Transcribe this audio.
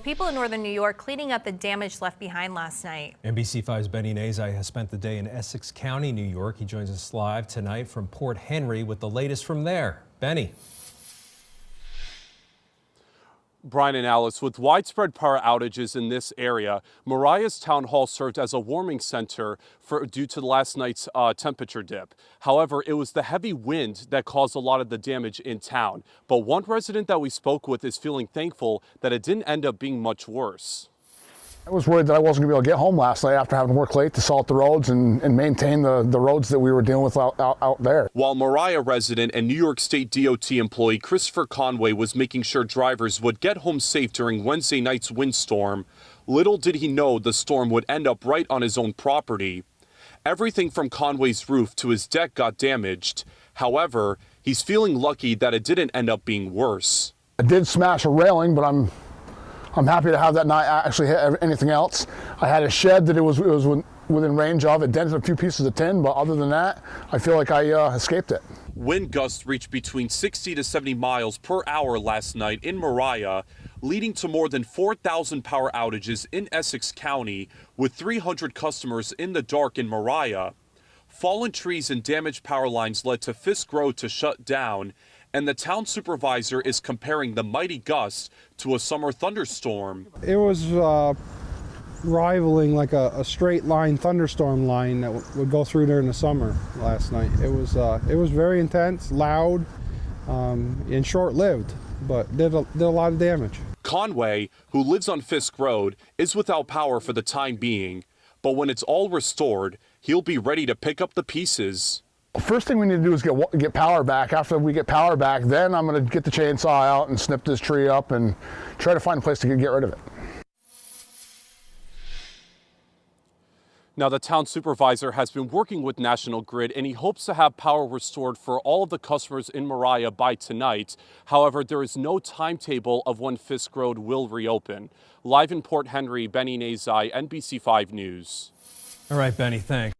people in northern New York cleaning up the damage left behind last night. NBC5's Benny Nazai has spent the day in Essex County, New York. He joins us live tonight from Port Henry with the latest from there. Benny. Brian and Alice, with widespread power outages in this area, Mariah's town hall served as a warming center due to last night's temperature dip. However, it was the heavy wind that caused a lot of the damage in town. But one resident that we spoke with is feeling thankful that it didn't end up being much worse. I was worried that I wasn't going to be able to get home last night after having to work late to salt the roads and maintain the roads that we were dealing with out there. While Mariah resident and New York State DOT employee Christopher Conway was making sure drivers would get home safe during Wednesday night's windstorm, little did he know the storm would end up right on his own property. Everything from Conway's roof to his deck got damaged. However, he's feeling lucky that it didn't end up being worse. I did smash a railing, but I'm happy to have that not actually hit anything else. I had a shed that it was within range of. It dented a few pieces of tin, but other than that, I feel like I escaped it. Wind gusts reached between 60 to 70 miles per hour last night in Mariah, leading to more than 4,000 power outages in Essex County, with 300 customers in the dark in Mariah. Fallen trees and damaged power lines led to Fisk Road to shut down, and the town supervisor is comparing the mighty gusts to a summer thunderstorm. It was rivaling like a straight line thunderstorm line that would go through during the summer last night. It was very intense, loud, and short-lived, but did a lot of damage. Conway, who lives on Fisk Road, is without power for the time being, but when it's all restored, he'll be ready to pick up the pieces. First thing we need to do is get power back. After we get power back, then I'm going to get the chainsaw out and snip this tree up and try to find a place to get rid of it. Now, the town supervisor has been working with National Grid, and he hopes to have power restored for all of the customers in Mariah by tonight. However, there is no timetable of when Fisk Road will reopen. Live in Port Henry, Benny Nazai, NBC5 News. All right, Benny, thanks.